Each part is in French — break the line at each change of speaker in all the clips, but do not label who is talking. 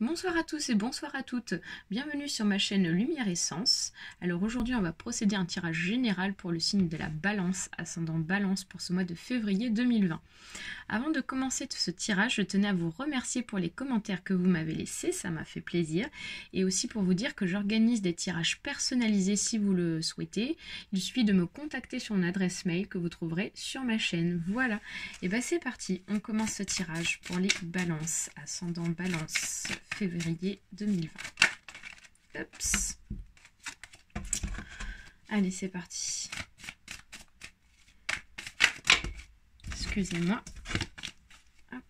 Bonsoir à tous et bonsoir à toutes, bienvenue sur ma chaîne Lumière Essence. Alors aujourd'hui on va procéder à un tirage général pour le signe de la Balance, ascendant Balance pour ce mois de février 2020. Avant de commencer ce tirage, je tenais à vous remercier pour les commentaires que vous m'avez laissés, ça m'a fait plaisir. Et aussi pour vous dire que j'organise des tirages personnalisés si vous le souhaitez. Il suffit de me contacter sur une adresse mail que vous trouverez sur ma chaîne. Voilà, et bien c'est parti, on commence ce tirage pour les Balances, ascendant Balance, février 2020. Oups. Allez, c'est parti. Excusez-moi. Hop.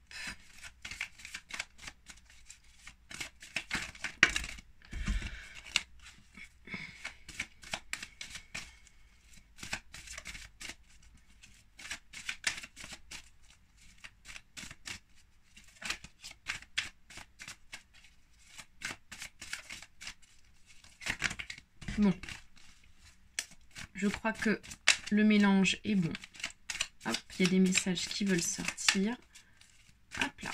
Bon, je crois que le mélange est bon. Hop, il y a des messages qui veulent sortir. Hop là.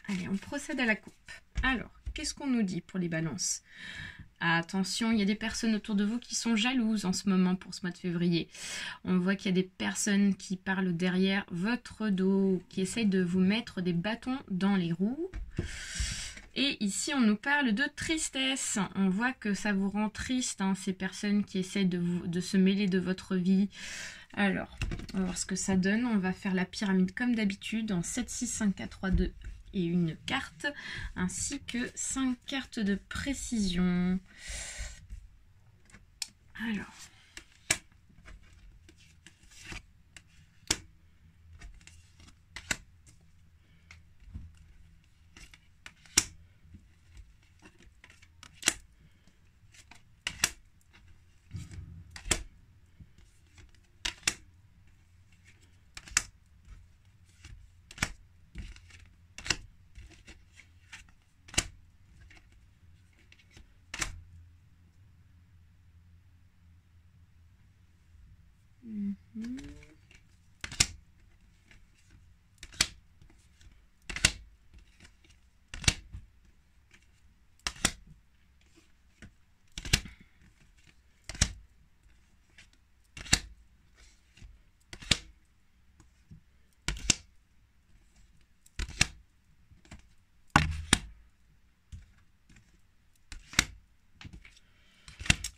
Allez, on procède à la coupe. Alors, qu'est-ce qu'on nous dit pour les balances? Attention, il y a des personnes autour de vous qui sont jalouses en ce moment pour ce mois de février. On voit qu'il y a des personnes qui parlent derrière votre dos, qui essayent de vous mettre des bâtons dans les roues. Et ici, on nous parle de tristesse. On voit que ça vous rend triste, hein, ces personnes qui essaient de se mêler de votre vie. Alors, on va voir ce que ça donne. On va faire la pyramide comme d'habitude en 7, 6, 5, 4, 3, 2 et une carte, ainsi que 5 cartes de précision. Alors...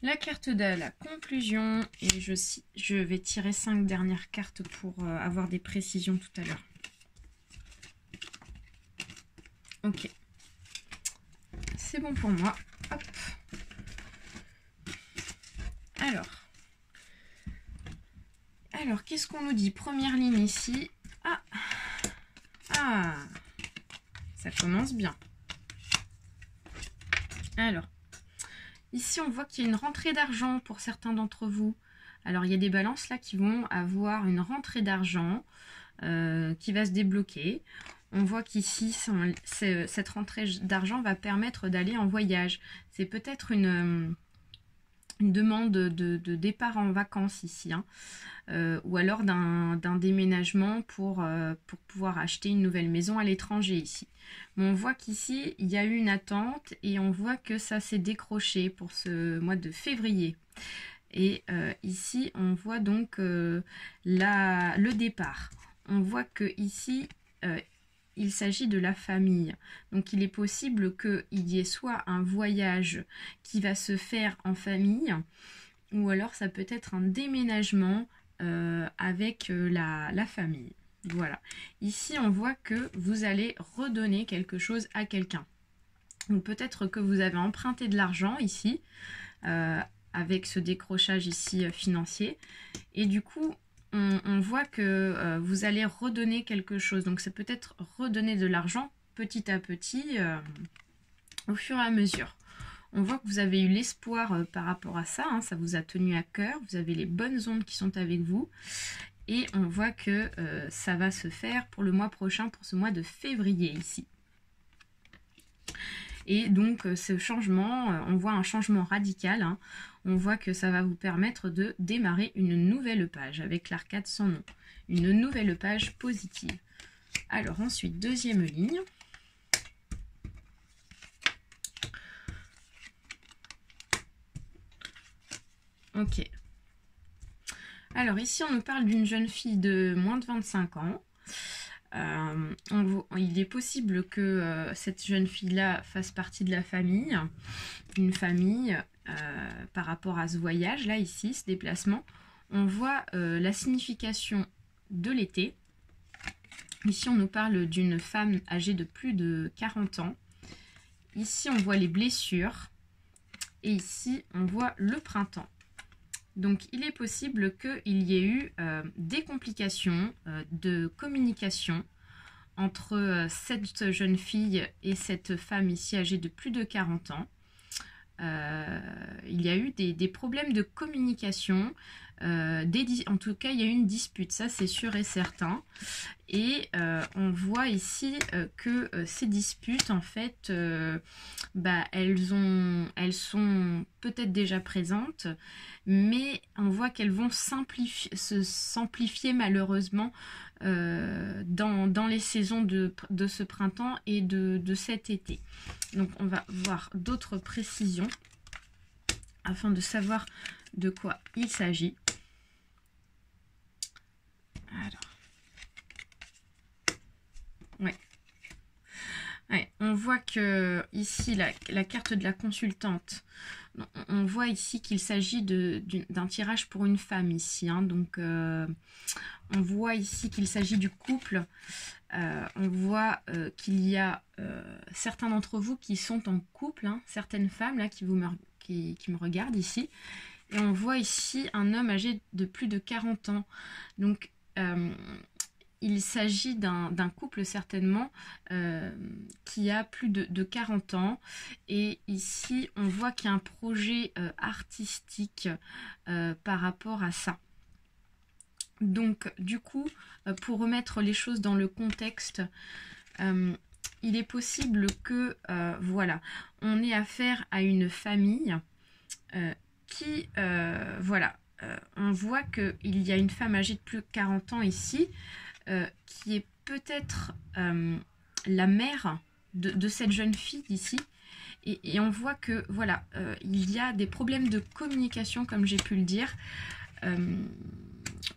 La carte de la conclusion, et je vais tirer 5 dernières cartes pour avoir des précisions tout à l'heure. Ok, c'est bon pour moi. Hop. Alors qu'est-ce qu'on nous dit? Première ligne ici. Ah, ça commence bien. Alors, ici, on voit qu'il y a une rentrée d'argent pour certains d'entre vous. Alors, il y a des balances là qui vont avoir une rentrée d'argent qui va se débloquer. On voit qu'ici, cette rentrée d'argent va permettre d'aller en voyage. C'est peut-être une demande de départ en vacances ici, hein. Ou alors d'un déménagement pour pouvoir acheter une nouvelle maison à l'étranger ici. Mais on voit qu'ici, il y a eu une attente et on voit que ça s'est décroché pour ce mois de février. Et ici, on voit donc le départ. On voit que ici, il s'agit de la famille. Donc, il est possible qu'il y ait soit un voyage qui va se faire en famille, ou alors ça peut être un déménagement avec la famille. Voilà. Ici, on voit que vous allez redonner quelque chose à quelqu'un. Donc, peut-être que vous avez emprunté de l'argent ici, avec ce décrochage ici financier. Et du coup, on voit que vous allez redonner quelque chose. Donc, c'est peut-être redonner de l'argent petit à petit, au fur et à mesure. On voit que vous avez eu l'espoir par rapport à ça, hein, ça vous a tenu à cœur, vous avez les bonnes ondes qui sont avec vous. Et on voit que ça va se faire pour le mois prochain, pour ce mois de février ici. Et donc ce changement, on voit un changement radical, hein. On voit que ça va vous permettre de démarrer une nouvelle page avec l'arcade sans nom. Une nouvelle page positive. Alors ensuite, deuxième ligne. Ok. Alors ici, on nous parle d'une jeune fille de moins de 25 ans. Il est possible que cette jeune fille-là fasse partie de la famille, d'une famille, par rapport à ce voyage-là, ici, ce déplacement. On voit la signification de l'été. Ici, on nous parle d'une femme âgée de plus de 40 ans. Ici, on voit les blessures. Et ici, on voit le printemps. Donc, il est possible qu'il y ait eu des complications de communication entre cette jeune fille et cette femme ici âgée de plus de 40 ans. Il y a eu des problèmes de communication. En tout cas, il y a eu une dispute, ça c'est sûr et certain. Et on voit ici que ces disputes, en fait, elles sont peut-être déjà présentes, mais on voit qu'elles vont s'amplifier malheureusement dans les saisons de ce printemps et de cet été. Donc on va voir d'autres précisions afin de savoir de quoi il s'agit. Alors, ouais, on voit que ici la carte de la consultante, on voit ici qu'il s'agit d'un tirage pour une femme ici, hein. Donc on voit ici qu'il s'agit du couple. On voit qu'il y a certains d'entre vous qui sont en couple, hein, certaines femmes là qui me regardent ici. Et on voit ici un homme âgé de plus de 40 ans. Donc il s'agit d'un couple certainement qui a plus de 40 ans. Et ici, on voit qu'il y a un projet artistique par rapport à ça. Donc, du coup, pour remettre les choses dans le contexte, il est possible que, voilà, on ait affaire à une famille qui, voilà, on voit qu'il y a une femme âgée de plus de 40 ans ici, qui est peut-être la mère de cette jeune fille ici. Et on voit que, voilà, il y a des problèmes de communication, comme j'ai pu le dire,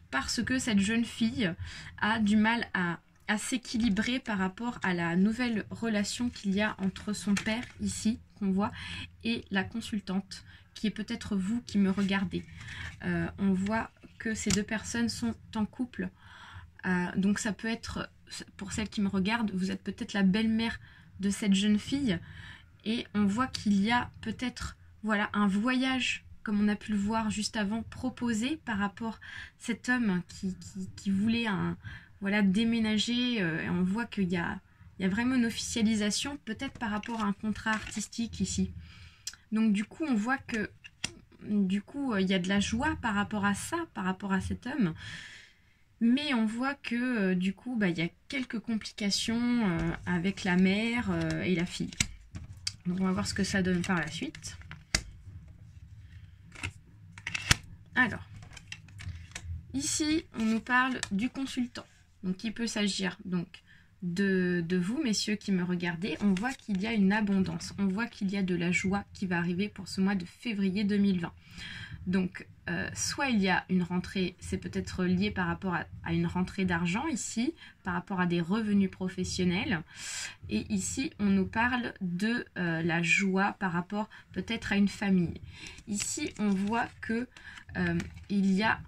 parce que cette jeune fille a du mal à s'équilibrer par rapport à la nouvelle relation qu'il y a entre son père ici, qu'on voit, et la consultante, qui est peut-être vous qui me regardez. On voit que ces deux personnes sont en couple. Donc ça peut être, pour celles qui me regardent, vous êtes peut-être la belle-mère de cette jeune fille. Et on voit qu'il y a peut-être, voilà, un voyage, comme on a pu le voir juste avant, proposé par rapport à cet homme qui voulait voilà, déménager. Et on voit qu'il y a vraiment une officialisation, peut-être par rapport à un contrat artistique ici. Donc du coup, on voit que il y a de la joie par rapport à ça, par rapport à cet homme. Mais on voit que du coup, il y a quelques complications avec la mère et la fille. Donc on va voir ce que ça donne par la suite. Alors, ici, on nous parle du consultant. Donc il peut s'agir donc de vous, messieurs qui me regardez. On voit qu'il y a une abondance. On voit qu'il y a de la joie qui va arriver pour ce mois de février 2020. Donc, soit il y a une rentrée, c'est peut-être lié par rapport à une rentrée d'argent ici, par rapport à des revenus professionnels. Et ici, on nous parle de la joie par rapport peut-être à une famille. Ici, on voit que il y a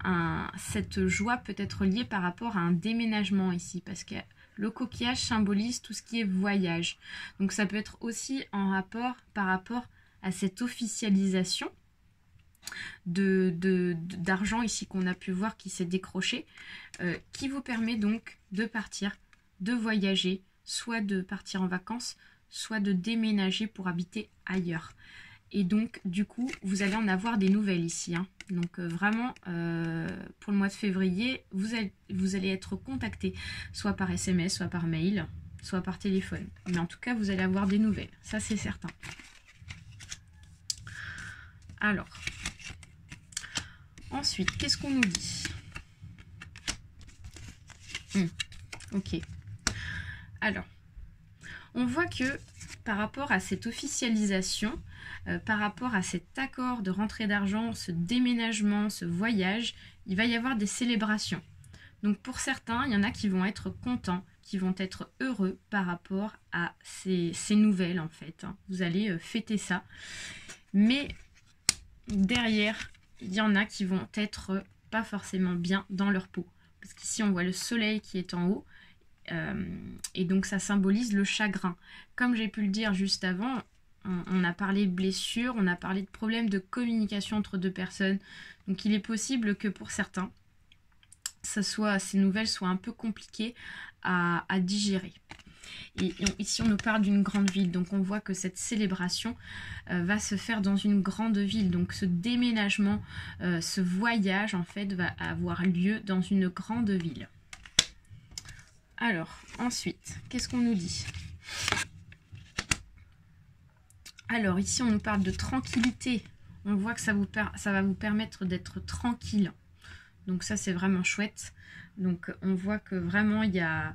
cette joie peut être liée par rapport à un déménagement ici, parce que le coquillage symbolise tout ce qui est voyage. Donc, ça peut être aussi en rapport par rapport à cette officialisation d'argent ici qu'on a pu voir qui s'est décroché, qui vous permet donc de partir, de voyager, soit de partir en vacances, soit de déménager pour habiter ailleurs. Et donc du coup vous allez en avoir des nouvelles ici, hein. Donc vraiment pour le mois de février vous allez être contacté soit par SMS, soit par mail, soit par téléphone, mais en tout cas vous allez avoir des nouvelles, ça c'est certain. Alors ensuite, qu'est-ce qu'on nous dit? Ok. Alors, on voit que par rapport à cette officialisation, par rapport à cet accord de rentrée d'argent, ce déménagement, ce voyage, il va y avoir des célébrations. Donc pour certains, il y en a qui vont être contents, qui vont être heureux par rapport à ces nouvelles en fait. Vous allez fêter ça. Mais derrière, il y en a qui vont être pas forcément bien dans leur peau. Parce qu'ici, on voit le soleil qui est en haut. Et donc, ça symbolise le chagrin. Comme j'ai pu le dire juste avant, on a parlé de blessures, on a parlé de problèmes de communication entre deux personnes. Donc, il est possible que pour certains, ces nouvelles soient un peu compliquées à digérer. Et ici, on nous parle d'une grande ville. Donc, on voit que cette célébration va se faire dans une grande ville. Donc, ce déménagement, ce voyage, en fait, va avoir lieu dans une grande ville. Alors, ensuite, qu'est-ce qu'on nous dit? Alors, ici, on nous parle de tranquillité. On voit que ça va vous permettre d'être tranquille. Donc, ça, c'est vraiment chouette. Donc, on voit que vraiment, il y a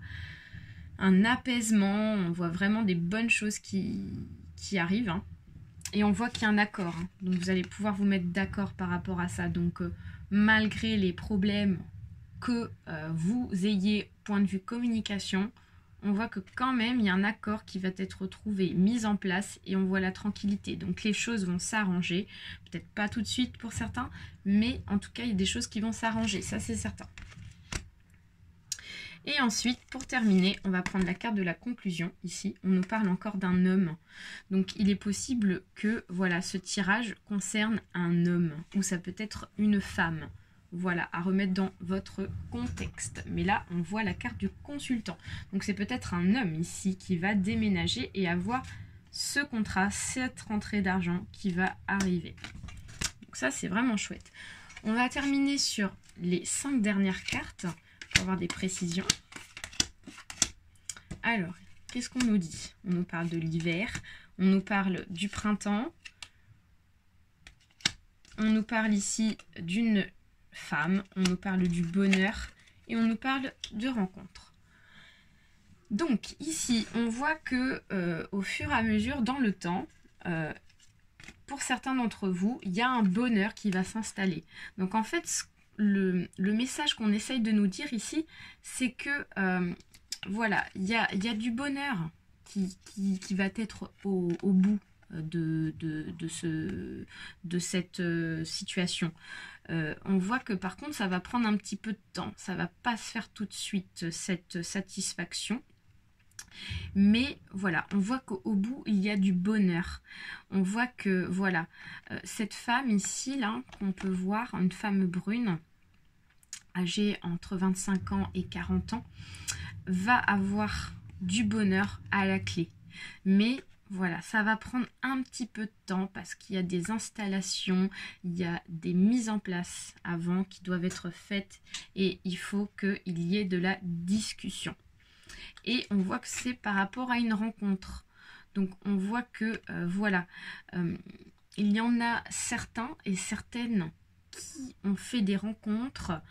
un apaisement, on voit vraiment des bonnes choses qui arrivent. Hein. Et on voit qu'il y a un accord. Hein. Donc vous allez pouvoir vous mettre d'accord par rapport à ça. Donc malgré les problèmes que vous ayez point de vue communication, on voit que quand même il y a un accord qui va être trouvé, mis en place et on voit la tranquillité. Donc les choses vont s'arranger. Peut-être pas tout de suite pour certains, mais en tout cas il y a des choses qui vont s'arranger, ça c'est certain. Et ensuite, pour terminer, on va prendre la carte de la conclusion. Ici, on nous parle encore d'un homme. Donc, il est possible que voilà, ce tirage concerne un homme ou ça peut être une femme. Voilà, à remettre dans votre contexte. Mais là, on voit la carte du consultant. Donc, c'est peut-être un homme ici qui va déménager et avoir ce contrat, cette rentrée d'argent qui va arriver. Donc, ça, c'est vraiment chouette. On va terminer sur les 5 dernières cartes. Pour avoir des précisions. Alors, qu'est-ce qu'on nous dit? On nous parle de l'hiver, on nous parle du printemps, on nous parle ici d'une femme, on nous parle du bonheur et on nous parle de rencontres. Donc ici, on voit que au fur et à mesure, dans le temps, pour certains d'entre vous, il y a un bonheur qui va s'installer. Donc en fait, le message qu'on essaye de nous dire ici, c'est que voilà, il y a du bonheur qui va être au bout de cette situation. On voit que par contre, ça va prendre un petit peu de temps. Ça va pas se faire tout de suite, cette satisfaction. Mais voilà, on voit qu'au bout, il y a du bonheur. On voit que, voilà, cette femme ici, là, qu'on peut voir, une femme brune, âgée entre 25 ans et 40 ans, va avoir du bonheur à la clé. Mais voilà, ça va prendre un petit peu de temps parce qu'il y a des installations, il y a des mises en place avant qui doivent être faites et il faut qu'il y ait de la discussion. Et on voit que c'est par rapport à une rencontre. Donc on voit que voilà, il y en a certains et certaines qui ont fait des rencontres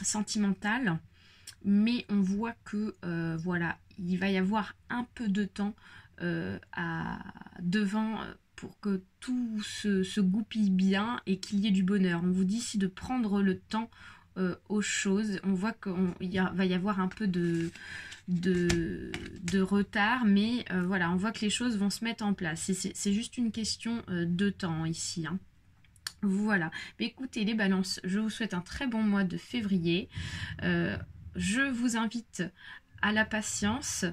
sentimentales, mais on voit que voilà, il va y avoir un peu de temps devant pour que tout se goupille bien et qu'il y ait du bonheur. On vous dit ici de prendre le temps aux choses. On voit qu'il va y avoir un peu de retard, mais voilà, on voit que les choses vont se mettre en place. C'est juste une question de temps ici. Hein. Voilà. Mais écoutez les balances, je vous souhaite un très bon mois de février. Je vous invite à la patience,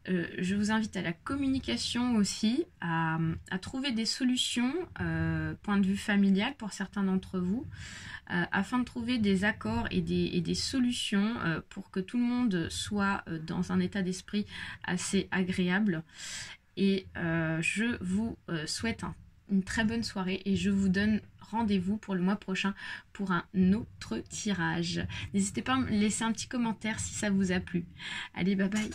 je vous invite à la communication aussi, à trouver des solutions, point de vue familial pour certains d'entre vous, afin de trouver des accords et des solutions pour que tout le monde soit dans un état d'esprit assez agréable. Et je vous souhaite une très bonne soirée et je vous donne rendez-vous pour le mois prochain pour un autre tirage. N'hésitez pas à me laisser un petit commentaire si ça vous a plu. Allez, bye bye.